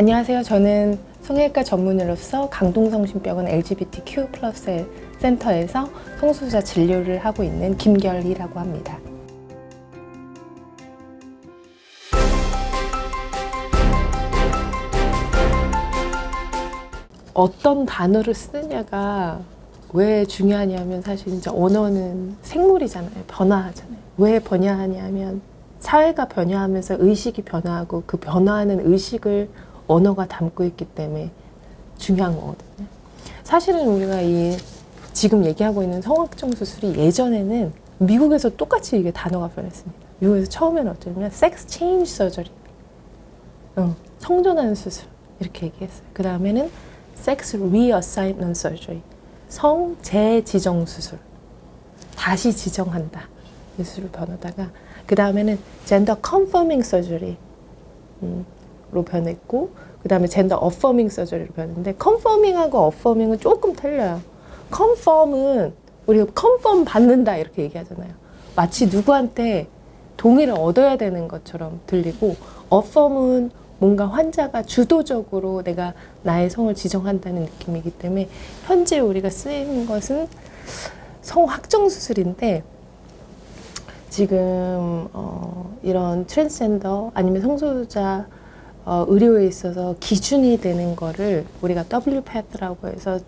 안녕하세요. 저는 성형외과 전문의로서 강동성심병원 LGBTQ+ 센터에서 성소수자 진료를 하고 있는 김결희라고 합니다. 어떤 단어를 쓰느냐가 왜 중요하냐면 사실 이제 언어는 생물이잖아요. 변화하잖아요. 왜 변화하냐면 사회가 변화하면서 의식이 변화하고 그 변화하는 의식을 언어가 담고 있기 때문에 중요한 거거든요. 사실은 우리가 이 지금 얘기하고 있는 성확정 수술이 예전에는 미국에서 똑같이 이게 단어가 변했습니다. 미국에서 처음에는 어쩌냐면 섹스 체인지 서저리, 성전환 수술 이렇게 얘기했어요. 그 다음에는 섹스 리어사인먼트 서저리, 성 재지정 수술, 다시 지정한다 이 수술을 변하다가 그 다음에는 젠더 컨퍼밍 서저리 로 변했고 그 다음에 젠더 어퍼밍 서저리로 변했는데 컨퍼밍하고 어퍼밍은 조금 틀려요. 컨펌은 우리가 컨펌 받는다 이렇게 얘기하잖아요. 마치 누구한테 동의를 얻어야 되는 것처럼 들리고 어펌은 뭔가 환자가 주도적으로 내가 나의 성을 지정한다는 느낌이기 때문에 현재 우리가 쓰이는 것은 성확정 수술인데 지금 이런 트랜스젠더 아니면 성소수자 의료에 있어서 기준이 되는 거를 우리가 WPATH라고 해서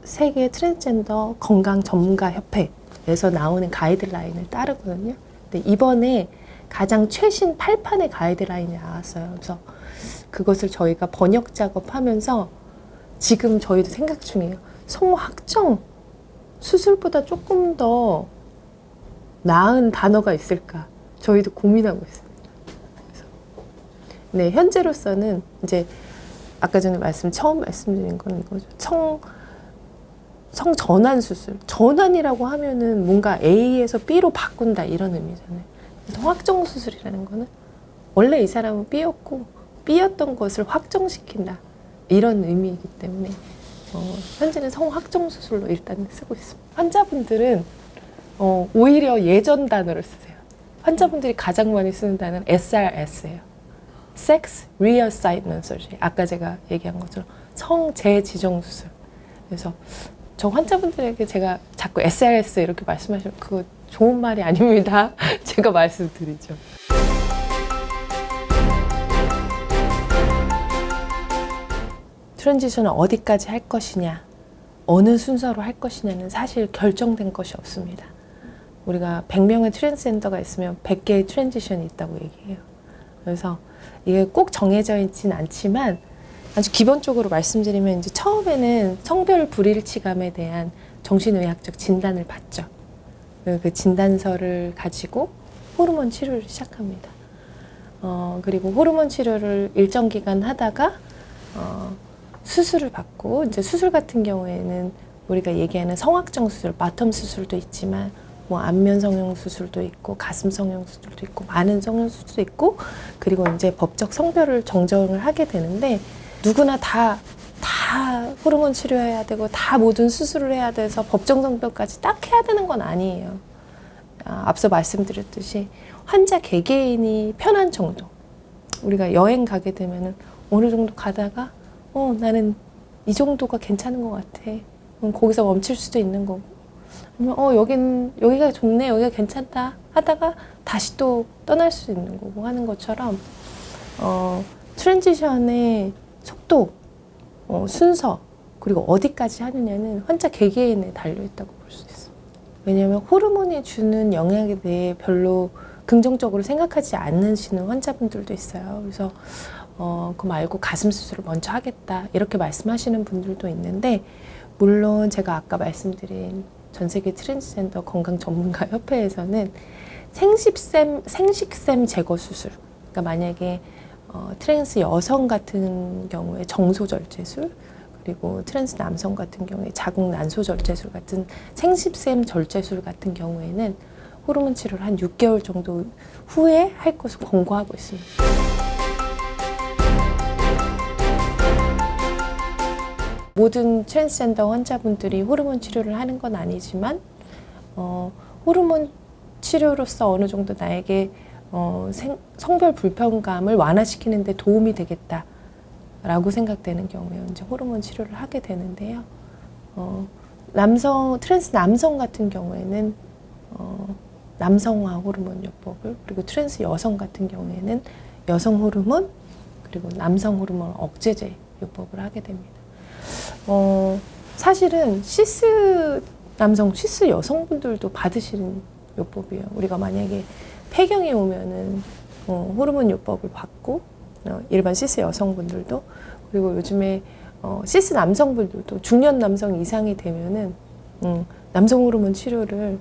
세계 트랜스젠더 건강 전문가 협회에서 나오는 가이드라인을 따르거든요. 근데 이번에 가장 최신 8판의 가이드라인이 나왔어요. 그래서 그것을 저희가 번역 작업하면서 지금 저희도 생각 중이에요. 성확정 수술보다 조금 더 나은 단어가 있을까? 저희도 고민하고 있습니다. 네, 현재로서는 이제 아까 전에 처음 말씀드린 건 이거죠. 성전환 수술. 전환이라고 하면은 뭔가 A에서 B로 바꾼다 이런 의미잖아요. 성확정 수술이라는 거는 원래 이 사람은 B였고 B였던 것을 확정시킨다 이런 의미이기 때문에 현재는 성확정 수술로 일단 쓰고 있습니다. 환자분들은 오히려 예전 단어를 쓰세요. 환자분들이 가장 많이 쓰는 단어는 SRS예요. Sex Reassignment Surgery. 아까 제가 얘기한 것처럼 성재지정 수술. 그래서 저 환자분들에게 제가 자꾸 SRS 이렇게 말씀하시면 그거 좋은 말이 아닙니다. 제가 말씀드리죠. 트랜지션을 어디까지 할 것이냐, 어느 순서로 할 것이냐는 사실 결정된 것이 없습니다. 우리가 100명의 트랜스젠더가 있으면 100개의 트랜지션이 있다고 얘기해요. 그래서 이게 꼭 정해져 있진 않지만 아주 기본적으로 말씀드리면 이제 처음에는 성별 불일치감에 대한 정신의학적 진단을 받죠. 그 진단서를 가지고 호르몬 치료를 시작합니다. 그리고 호르몬 치료를 일정 기간 하다가 수술을 받고 이제 수술 같은 경우에는 우리가 얘기하는 성확정 수술, 바텀 수술도 있지만 뭐 안면 성형 수술도 있고 가슴 성형 수술도 있고 많은 성형 수술도 있고 그리고 이제 법적 성별을 정정을 하게 되는데 누구나 다 호르몬 치료해야 되고 다 모든 수술을 해야 돼서 법정 성별까지 딱 해야 되는 건 아니에요. 앞서 말씀드렸듯이 환자 개개인이 편한 정도. 우리가 여행 가게 되면은 어느 정도 가다가 나는 이 정도가 괜찮은 것 같아. 그럼 거기서 멈출 수도 있는 거고. 아니면 여기가 좋네, 여기가 괜찮다 하다가 다시 또 떠날 수 있는 거고 하는 것처럼 트랜지션의 속도, 순서 그리고 어디까지 하느냐는 환자 개개인에 달려있다고 볼 수 있어요. 왜냐하면 호르몬이 주는 영향에 대해 별로 긍정적으로 생각하지 않으시는 환자분들도 있어요. 그래서 그거 말고 가슴 수술을 먼저 하겠다 이렇게 말씀하시는 분들도 있는데 물론 제가 아까 말씀드린 전 세계 트랜스젠더 건강 전문가 협회에서는 생식샘 제거 수술, 그러니까 만약에 트랜스 여성 같은 경우에 정소절제술 그리고 트랜스 남성 같은 경우에 자궁 난소절제술 같은 생식샘 절제술 같은 경우에는 호르몬 치료를 한 6개월 정도 후에 할 것을 권고하고 있습니다. 모든 트랜스젠더 환자분들이 호르몬 치료를 하는 건 아니지만 호르몬 치료로서 어느 정도 나에게 성별 불편감을 완화시키는 데 도움이 되겠다라고 생각되는 경우에 이제 호르몬 치료를 하게 되는데요. 트랜스 남성 같은 경우에는 남성화 호르몬 요법을, 그리고 트랜스 여성 같은 경우에는 여성 호르몬 그리고 남성 호르몬 억제제 요법을 하게 됩니다. 사실은 시스 남성, 시스 여성분들도 받으시는 요법이에요. 우리가 만약에 폐경이 오면은 호르몬 요법을 받고 일반 시스 여성분들도, 그리고 요즘에 시스 남성분들도 중년 남성 이상이 되면은 남성 호르몬 치료를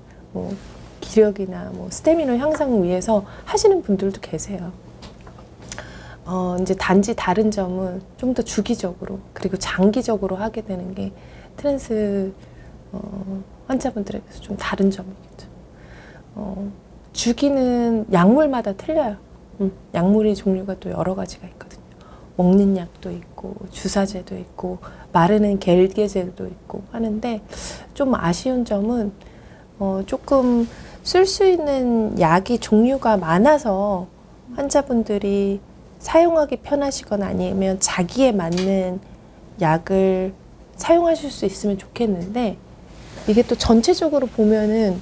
기력이나 스태미너 향상을 위해서 하시는 분들도 계세요. 이제 단지 다른 점은 좀 더 주기적으로 그리고 장기적으로 하게 되는 게 트랜스 환자분들에게서 좀 다른 점이겠죠. 주기는 약물마다 틀려요. 약물의 종류가 또 여러 가지가 있거든요. 먹는 약도 있고 주사제도 있고 마르는 겔계제도 있고 하는데, 좀 아쉬운 점은 조금 쓸 수 있는 약이 종류가 많아서 환자분들이 사용하기 편하시거나 아니면 자기에 맞는 약을 사용하실 수 있으면 좋겠는데, 이게 또 전체적으로 보면은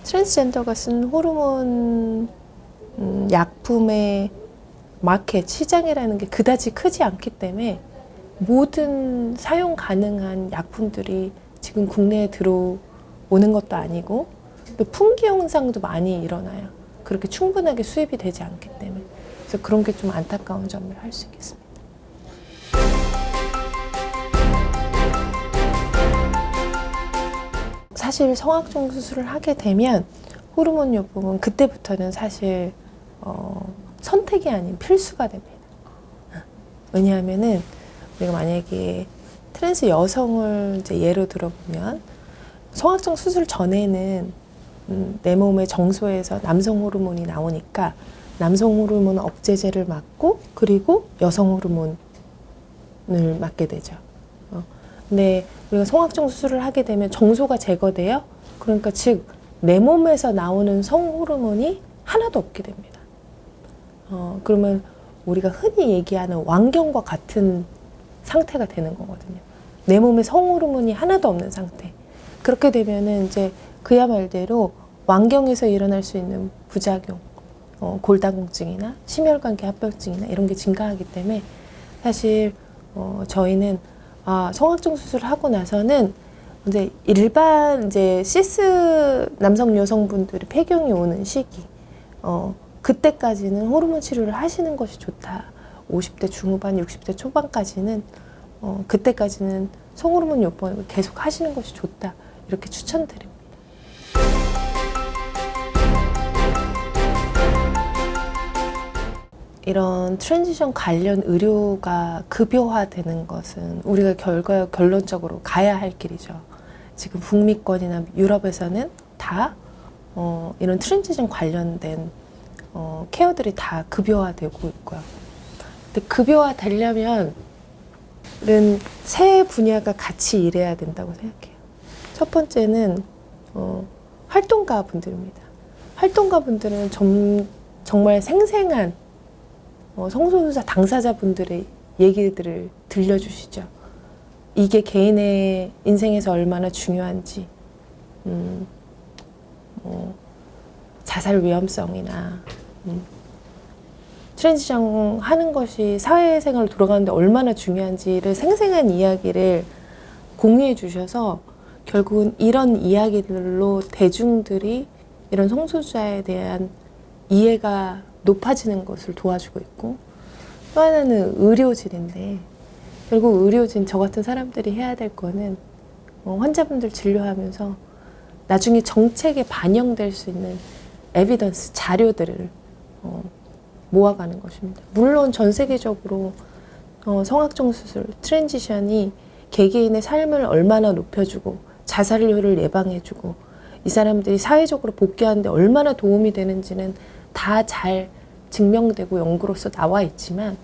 트랜스젠더가 쓴 호르몬 약품의 마켓, 시장이라는 게 그다지 크지 않기 때문에 모든 사용 가능한 약품들이 지금 국내에 들어오는 것도 아니고, 또 품귀 현상도 많이 일어나요. 그렇게 충분하게 수입이 되지 않기 때문에. 그래서 그런 게 좀 안타까운 점을 할 수 있겠습니다. 사실 성악종 수술을 하게 되면 호르몬 요법은 그때부터는 사실 선택이 아닌 필수가 됩니다. 왜냐하면은 우리가 만약에 트랜스 여성을 이제 예로 들어보면, 성악종 수술 전에는 내 몸의 정소에서 남성 호르몬이 나오니까 남성 호르몬 억제제를 맞고, 그리고 여성 호르몬을 맞게 되죠. 근데 우리가 성악종 수술을 하게 되면 정소가 제거돼요. 그러니까 즉 내 몸에서 나오는 성 호르몬이 하나도 없게 됩니다. 그러면 우리가 흔히 얘기하는 완경과 같은 상태가 되는 거거든요. 내 몸에 성 호르몬이 하나도 없는 상태. 그렇게 되면은 이제 그야 말대로 완경에서 일어날 수 있는 부작용, 골다공증이나 심혈관계 합병증이나 이런 게 증가하기 때문에, 사실 저희는 성악종 수술을 하고 나서는 이제 일반 이제 시스 남성 여성분들이 폐경이 오는 시기, 그때까지는 호르몬 치료를 하시는 것이 좋다. 50대 중후반, 60대 초반까지는 그때까지는 성호르몬 요법을 계속 하시는 것이 좋다. 이렇게 추천드립니다. 이런 트랜지션 관련 의료가 급여화되는 것은 우리가 결론적으로 가야 할 길이죠. 지금 북미권이나 유럽에서는 다 이런 트랜지션 관련된 케어들이 다 급여화되고 있고요. 근데 급여화 되려면 세 분야가 같이 일해야 된다고 생각해요. 첫 번째는 활동가 분들입니다. 활동가 분들은 정말 생생한 성소수자 당사자분들의 얘기들을 들려주시죠. 이게 개인의 인생에서 얼마나 중요한지, 자살 위험성이나 트랜지션 하는 것이 사회생활로 돌아가는데 얼마나 중요한지를 생생한 이야기를 공유해 주셔서 결국은 이런 이야기들로 대중들이 이런 성소수자에 대한 이해가 높아지는 것을 도와주고 있고, 또 하나는 의료진인데, 결국 의료진, 저 같은 사람들이 해야 될 거는 환자분들 진료하면서 나중에 정책에 반영될 수 있는 에비던스, 자료들을 모아가는 것입니다. 물론 전 세계적으로 성악종 수술, 트랜지션이 개개인의 삶을 얼마나 높여주고 자살률을 예방해주고 이 사람들이 사회적으로 복귀하는데 얼마나 도움이 되는지는 다 잘 증명되고 연구로서 나와 있지만,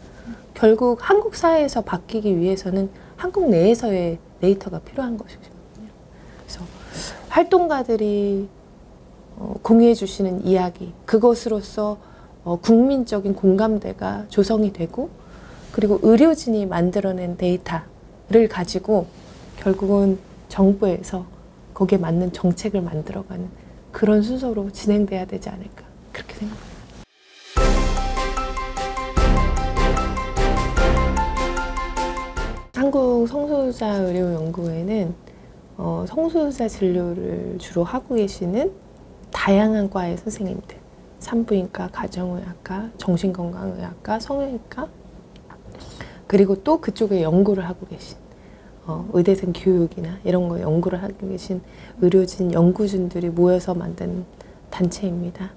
결국 한국 사회에서 바뀌기 위해서는 한국 내에서의 데이터가 필요한 것이거든요. 그래서 활동가들이 공유해 주시는 이야기, 그것으로서 국민적인 공감대가 조성이 되고 그리고 의료진이 만들어낸 데이터를 가지고 결국은 정부에서 거기에 맞는 정책을 만들어가는 그런 순서로 진행돼야 되지 않을까 그렇게 생각합니다. 한국 성소수자의료연구회는 성소수자 진료를 주로 하고 계시는 다양한 과의 선생님들, 산부인과, 가정의학과, 정신건강의학과, 성형외과, 그리고 또 그쪽에 연구를 하고 계신 의대생 교육이나 이런 거 연구를 하고 계신 의료진, 연구진들이 모여서 만든 단체입니다.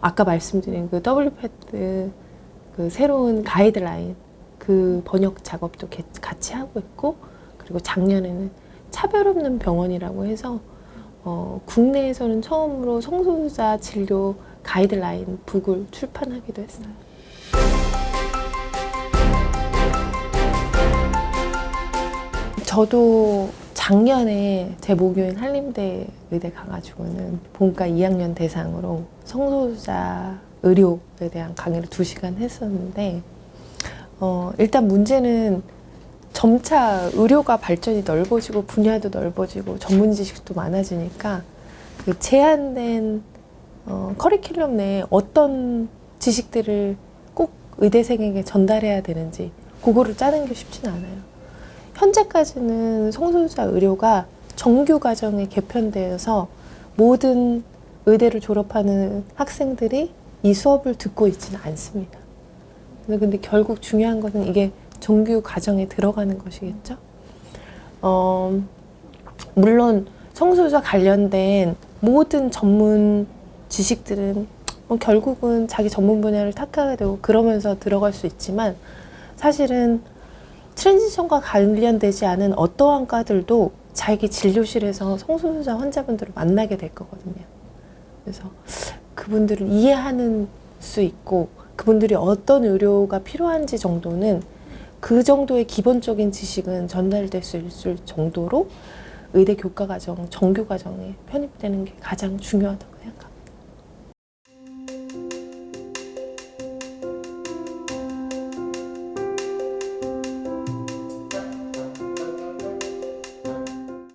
아까 말씀드린 그 WPAD 그 새로운 가이드라인 그 번역 작업도 같이 하고 있고, 그리고 작년에는 차별 없는 병원이라고 해서 국내에서는 처음으로 성소수자 진료 가이드라인 북을 출판하기도 했어요. 저도 작년에 제 모교인 한림대 의대 가가지고는 본과 2학년 대상으로 성소수자 의료에 대한 강의를 2시간 했었는데 일단 문제는 점차 의료가 발전이 넓어지고 분야도 넓어지고 전문 지식도 많아지니까 그 제한된 커리큘럼 내에 어떤 지식들을 꼭 의대생에게 전달해야 되는지 그거를 짜는 게 쉽지는 않아요. 현재까지는 성소수자 의료가 정규 과정에 개편되어서 모든 의대를 졸업하는 학생들이 이 수업을 듣고 있지는 않습니다. 근데 결국 중요한 것은 이게 정규 과정에 들어가는 것이겠죠. 물론 성소수자 관련된 모든 전문 지식들은 결국은 자기 전문 분야를 택하게 되고 그러면서 들어갈 수 있지만, 사실은 트랜지션과 관련되지 않은 어떠한 과들도 자기 진료실에서 성소수자 환자분들을 만나게 될 거거든요. 그래서 그분들을 이해하는 수 있고 그분들이 어떤 의료가 필요한지 정도는 그 정도의 기본적인 지식은 전달될 수 있을 정도로 의대 교과과정, 정규과정에 편입되는 게 가장 중요하다고 생각합니다.